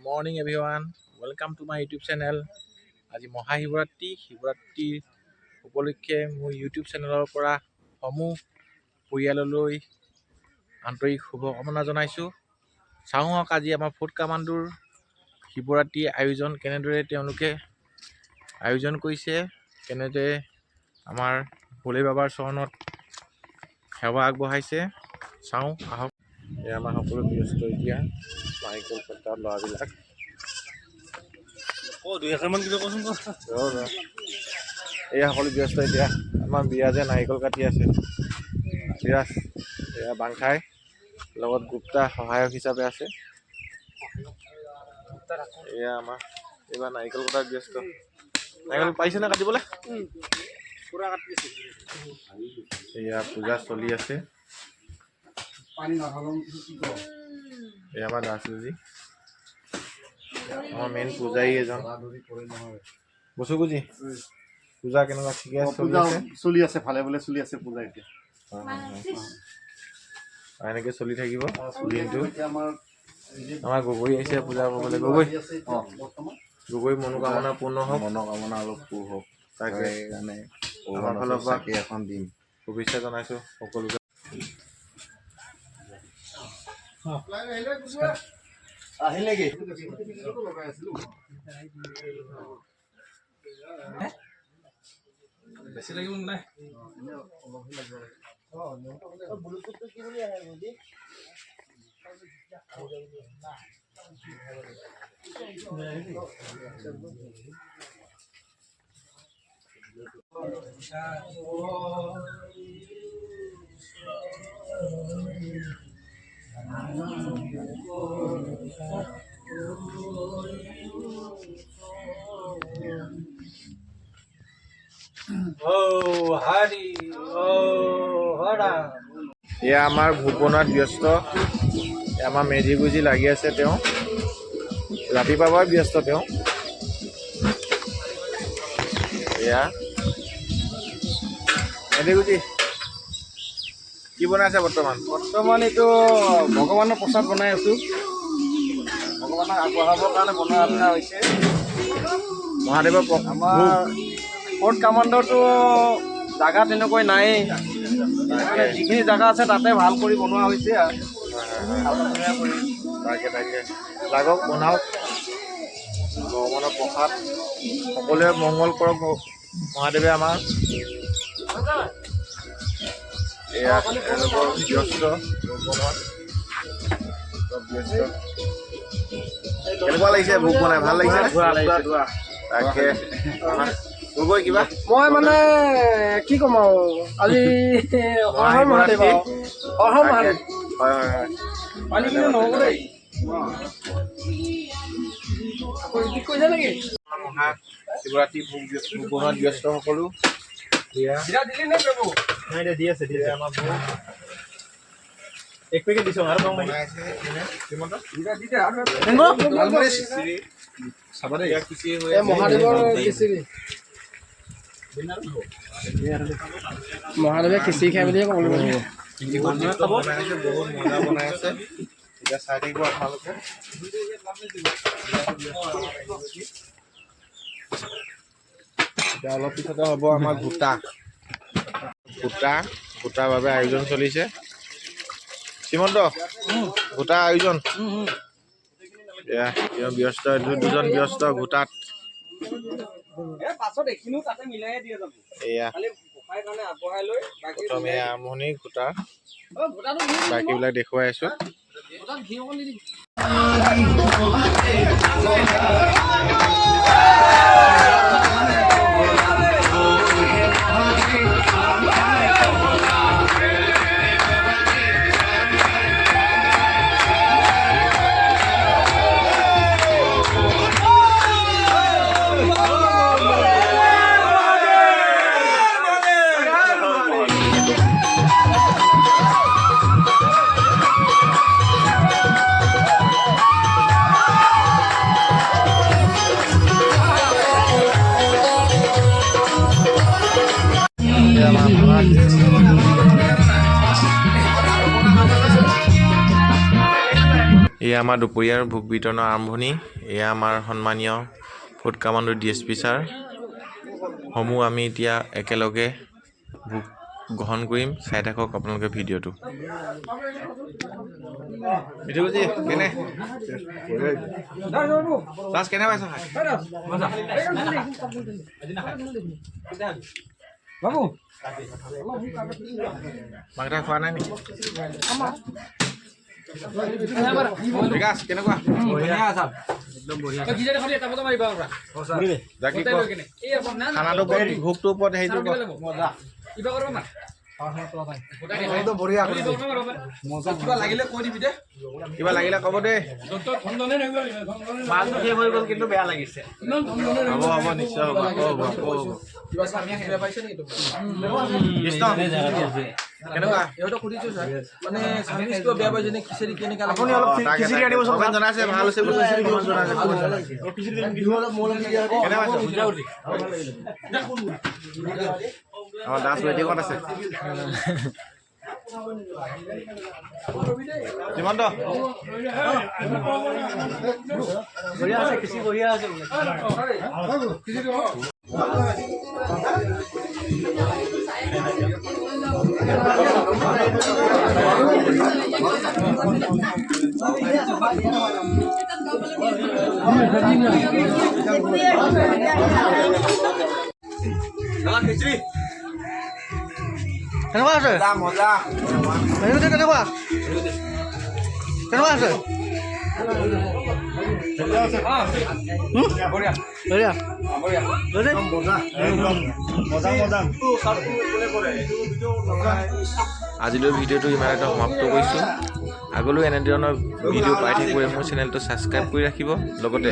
morning everyone. Welcome to my YouTube channel. আজি শিৱৰাত্ৰি উপলক্ষে মোৰ YouTube চেনেলৰ পৰা সমূহ পৰিয়াললৈ আন্তৰিক শুভকামনা জনাইছোঁ। চাওঁ আজি আমাৰ ফুড কামাণ্ডোৰ শিৱৰাত্ৰি আয়োজন কেনেদৰে তেওঁলোকে আয়োজন কৰিছে, কেনেদৰে আমাৰ ভোলে বাবাৰ চৰণত সেৱা আগবঢ়াইছে। চাওঁ আহক। আমাৰ সকলো ব্যস্ত এতিয়া নাৰিকল কটা ল'ৰাবিলাক। এয়া সকলো ব্যস্ত এতিয়া। আমাৰ বিৰাজে নাৰিকল কাটি আছে। বিৰাজ এয়া বাংখাই লগত গুপ্তা সহায়ক হিচাপে আছে। এয়া আমাৰ এইবাৰ নাৰিকল কটাত ব্যস্ত। নাৰিকল পাৰিছে নে কাটিবলৈ? এয়া পূজা চলি আছে। এয়া আমাৰ দাসুজি, আমাৰ মেইন পূজাৰী এজন। বসুগুজি পূজা কেনেকুৱা? ঠিকে চলি আছে, ভালে ভালে চলি আছে পূজা এতিয়া। এনেকে চলি থাকিব দিনটো। আমাৰ গগৈ আহিছে পূজা কৰিবলৈ। গগৈ মনোকামনা পূৰ্ণ হওক, মনোকামনা অলপ পূৰ হওক, তাকে কাৰণে আমাৰ ফালৰ পৰা এখন দিম শুভেচ্ছা জনাইছো সকলোকে। আহিলেগে বেছি লাগিব নাই। এয়া আমাৰ ভোগ বনোৱাত ব্যস্ত। আমাৰ মেজি গুজি লাগি আছে তেওঁ। ৰাতিপুৱাৰ পৰা ব্যস্ত তেওঁ। এয়া মেজি গুজি কি বনাইছে বৰ্তমান? এইটো ভগৱানৰ প্ৰসাদ বনাই আছো। ভগৱানক আগবঢ়াবৰ কাৰণে বনোৱা মেলা হৈছে। মহাদেৱৰ আমাৰ ফুড কামাণ্ডৰটো জাগা তেনেকৈ নায়েই, মানে যিখিনি জাগা আছে তাতে ভাল কৰি বনোৱা হৈছে আৰু তাকে লাগক, বনাওক। ভগৱানৰ প্ৰসাদ সকলোৱে মংগল কৰক মহাদেৱে আমাৰ। এয়া এওঁলোকৰ ব্যস্ত বনোৱাত ব্যস্ত। কেনেকুৱা লাগিছে ভোগ বনাই? ভাল লাগিছে? তাকে গগৈ কিবা মই মানে কি ক'ম আৰু আজি মহাদেৱ হয়। পানী কিন্তু নহ'ব দেই। শিৱৰাত্ৰি ভোগ বনোৱাত ব্যস্ত সকলো। দি আছে আমাৰ ভোগ এক পেকেট দিছোঁ আৰু মহাদেৱে খিচিৰি খাই বুলিয়ে ক'ব লাগিব। বহুত মজা বনাই আছে। এতিয়া চাই থাকিব আপোনালোকে। এতিয়া অলপ পিছতে হ'ব আমাৰ গোটাৰ বাবে আয়োজন চলিছে। শ্ৰীমন্ত গোটা আয়োজন। এয়া ব্যস্ত, দুজন ব্যস্ত গোটাত। এয়া প্ৰথমে আৰম্ভণি গোটা বাকীবিলাক দেখুৱাই আছো। এয়া এয়া আমাৰ দুপৰীয়াৰ ভোগ বিতৰণৰ আৰম্ভণি। এয়া আমাৰ সন্মানীয় ফুড কামাণ্ডো DSP ছাৰ সমূহ আমি এতিয়া একেলগে ভোগ গ্ৰহণ কৰিম। চাই থাকক আপোনালোকে ভিডিঅ'টো। বাবু মাংস খোৱা নাই নেকি? বিকাশ কেনেকুৱা? খানাটো ভোগটোৰ ওপৰত হেৰিটো কিবা লাগিলে ক'ব দেই। মাছটো শেষ হৈ গ'ল কিন্তু বেয়া লাগিছে। হ'ব হ'ব নিশ্চয় হ'ব। কেনেকুৱা? আপুনি অলপ খিচিৰি আনিব জনাইছে ভাল হৈছে বুলি আমাৰ দাস ৱেটিঙত আছে। যিমন্ত কেনেকুৱা আছে? মজা কেনেকুৱা কেনেকুৱা আছে? আজিলৈ ভিডিঅ'টো ইমানতে সমাপ্ত কৰিছোঁ। আগলৈ এনেধৰণৰ ভিডিঅ' পাই থাকিবলৈ মোৰ চেনেলটো ছাবস্ক্ৰাইব কৰি ৰাখিব। লগতে